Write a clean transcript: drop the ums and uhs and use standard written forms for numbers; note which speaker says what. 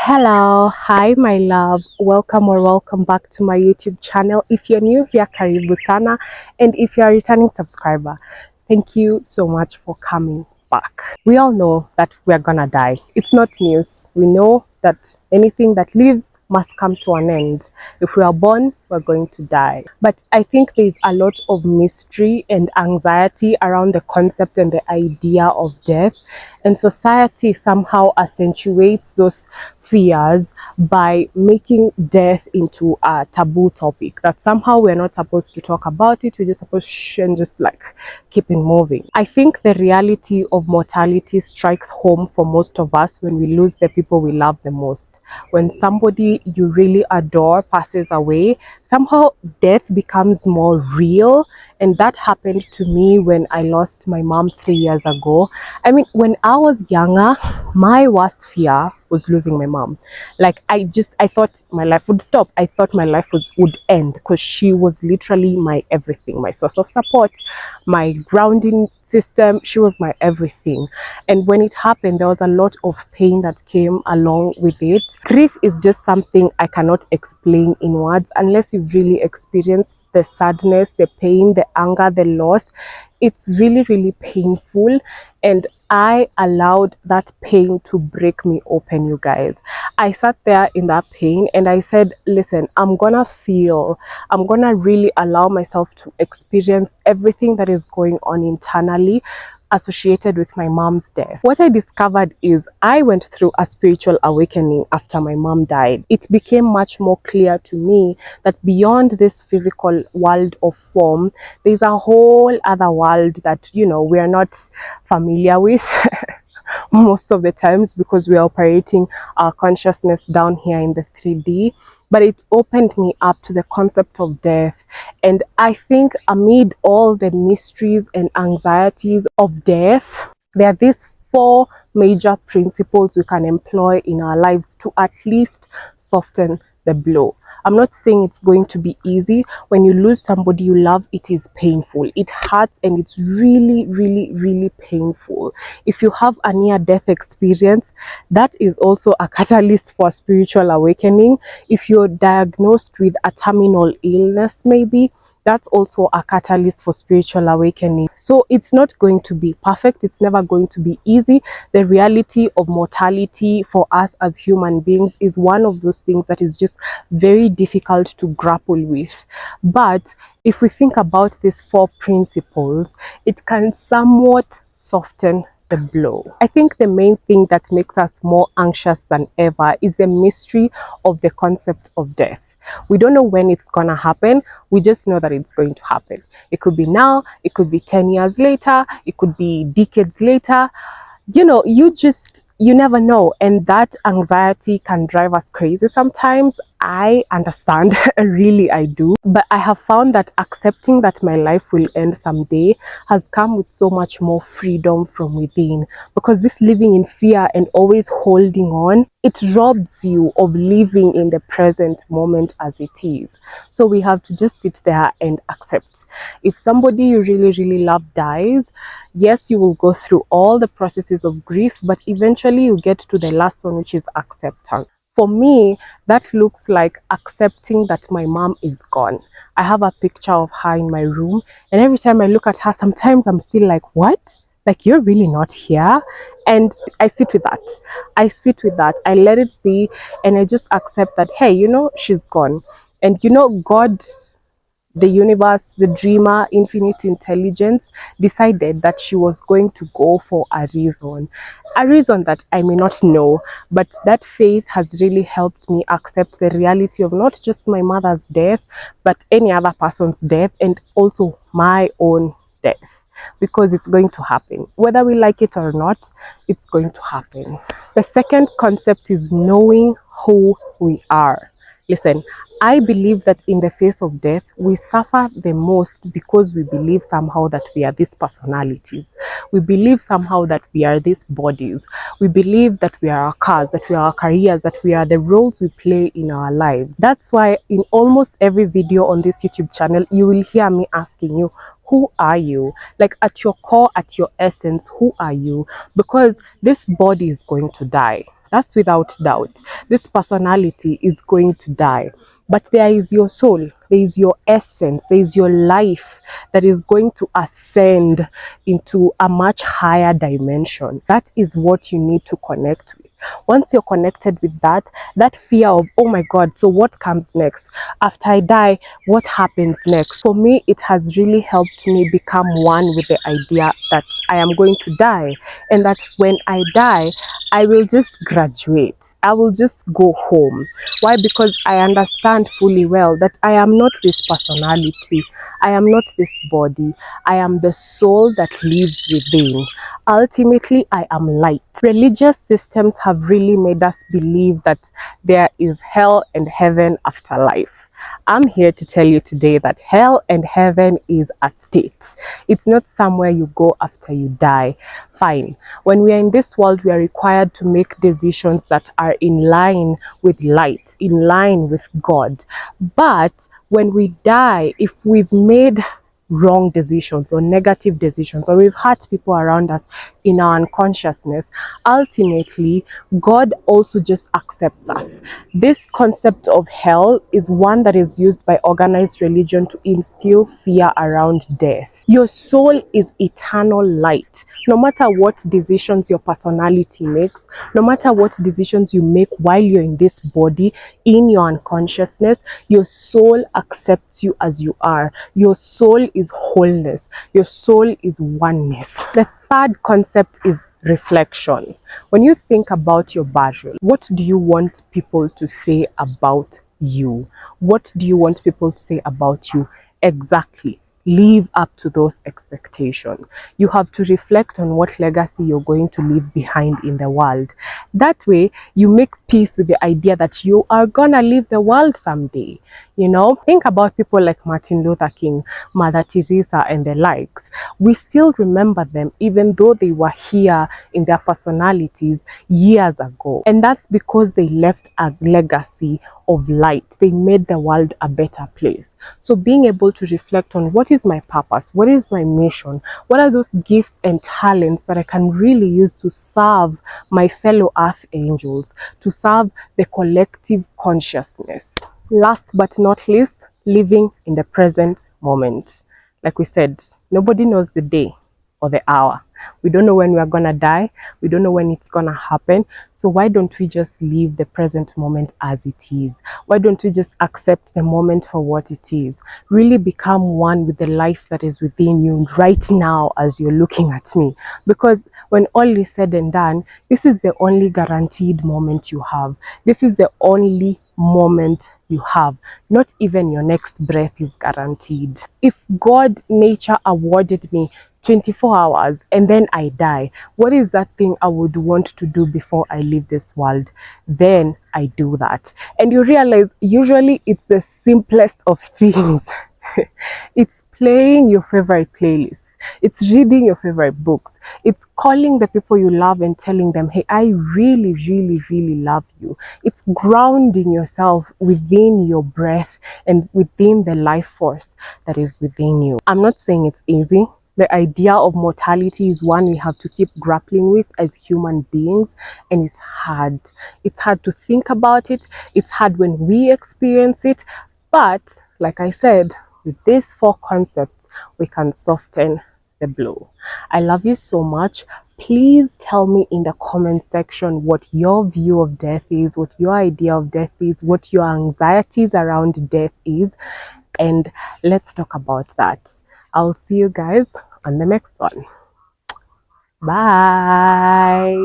Speaker 1: Hello, hi my love. Welcome back to my YouTube channel. If you're new here, karibu sana, and if you're a returning subscriber, thank you so much for coming back. We all know that we're gonna die. It's not news. We know that anything that lives must come to an end. If we are born, we're going to die. But I think there's a lot of mystery and anxiety around the concept and the idea of death. And society somehow accentuates those fears by making death into a taboo topic, that somehow we're not supposed to talk about it. We're just supposed to and just like keep it moving. I think the reality of mortality strikes home for most of us when we lose the people we love the most. When somebody you really adore passes away, somehow death becomes more real. And that happened to me when I lost my mom 3 years ago. I mean, when I was younger, my worst fear was losing my mom. Like I thought my life would stop. I thought my life would end, because she was literally my everything, my source of support, my grounding system. She was my everything. And when it happened, there was a lot of pain that came along with it. Grief is just something I cannot explain in words unless you've really experienced the sadness, the pain, the anger, the loss. It's really, really painful. And I allowed that pain to break me open, you guys. I sat there in that pain and I said, listen, I'm gonna really allow myself to experience everything that is going on internally associated with my mom's death. What I discovered is I went through a spiritual awakening after my mom died. It became much more clear to me that beyond this physical world of form, there's a whole other world that, we are not familiar with most of the times, because we are operating our consciousness down here in the 3D. But it opened me up to the concept of death. And I think amid all the mysteries and anxieties of death, there are these four major principles we can employ in our lives to at least soften the blow. I'm not saying it's going to be easy. When you lose somebody you love, it is painful. It hurts, and it's really, really, really painful. If you have a near-death experience, that is also a catalyst for spiritual awakening. If you're diagnosed with a terminal illness, maybe, that's also a catalyst for spiritual awakening. So it's not going to be perfect. It's never going to be easy. The reality of mortality for us as human beings is one of those things that is just very difficult to grapple with. But if we think about these four principles, it can somewhat soften the blow. I think the main thing that makes us more anxious than ever is the mystery of the concept of death. We don't know when it's gonna happen. We just know that it's going to happen. It could be now, it could be 10 years later, it could be decades later. You never know. And that anxiety can drive us crazy sometimes. I understand, really I do. But I have found that accepting that my life will end someday has come with so much more freedom from within. Because this living in fear and always holding on, it robs you of living in the present moment as it is. So we have to just sit there and accept. If somebody you really, really love dies, yes, you will go through all the processes of grief, but eventually you get to the last one, which is acceptance. For me, that looks like accepting that my mom is gone. I have a picture of her in my room, and every time I look at her, sometimes I'm still like, what? Like, you're really not here? And I sit with that. I let it be, and I just accept that, hey, she's gone. And God, the universe, the dreamer, infinite intelligence, decided that she was going to go for a reason that I may not know. But that faith has really helped me accept the reality of not just my mother's death, but any other person's death, and also my own death. Because it's going to happen. Whether we like it or not, it's going to happen. The second concept is knowing who we are. Listen, I believe that in the face of death, we suffer the most because we believe somehow that we are these personalities. We believe somehow that we are these bodies. We believe that we are our cars, that we are our careers, that we are the roles we play in our lives. That's why in almost every video on this YouTube channel, you will hear me asking you, who are you? Like, at your core, at your essence, who are you? Because this body is going to die. That's without doubt. This personality is going to die. But there is your soul, there is your essence, there is your life that is going to ascend into a much higher dimension. That is what you need to connect with. Once you're connected with that, that fear of, oh my God, so what comes next? After I die, what happens next? For me, it has really helped me become one with the idea that I am going to die, and that when I die, I will just graduate. I will just go home. Why? Because I understand fully well that I am not this personality. I am not this body. I am the soul that lives within. Ultimately, I am light. Religious systems have really made us believe that there is hell and heaven after life. I'm here to tell you today that hell and heaven is a state. It's not somewhere you go after you die. Fine. When we are in this world, we are required to make decisions that are in line with light, in line with God. But when we die, if we've made wrong decisions or negative decisions, or we've hurt people around us in our unconsciousness, ultimately God also just accepts us. This concept of hell is one that is used by organized religion to instill fear around death. Your soul is eternal light. No matter what decisions your personality makes, no matter what decisions you make while you're in this body, in your unconsciousness, your soul accepts you as you are. Your soul is wholeness. Your soul is oneness. The third concept is reflection. When you think about your burial, what do you want people to say about you? What do you want people to say about you exactly? Live up to those expectations. You have to reflect on what legacy you're going to leave behind in the world. That way, you make peace with the idea that you are gonna leave the world someday. You know, think about people like Martin Luther King, Mother Teresa, and the likes. We still remember them even though they were here in their personalities years ago. And that's because they left a legacy of light. They made the world a better place. So being able to reflect on what is my purpose, what is my mission, what are those gifts and talents that I can really use to serve my fellow earth angels, to serve the collective consciousness. Last but not least, living in the present moment. Like we said, nobody knows the day or the hour. We don't know when we are going to die. We don't know when it's going to happen. So why don't we just live the present moment as it is? Why don't we just accept the moment for what it is? Really become one with the life that is within you right now as you're looking at me. Because when all is said and done, this is the only guaranteed moment you have. This is the only moment you have. Not even your next breath is guaranteed. If God, nature awarded me 24 hours and then I die, what is that thing I would want to do before I leave this world? Then I do that. And you realize usually it's the simplest of things. It's playing your favorite playlist. It's reading your favorite books. It's calling the people you love and telling them, hey, I really, really, really love you. It's grounding yourself within your breath and within the life force that is within you. I'm not saying it's easy. The idea of mortality is one we have to keep grappling with as human beings, and it's hard. It's hard to think about it. It's hard when we experience it. But like I said, with these four concepts, we can soften the blow. I love you so much. Please tell me in the comment section what your view of death is, what your idea of death is, what your anxieties around death is, and let's talk about that. I'll see you guys on the next one. Bye.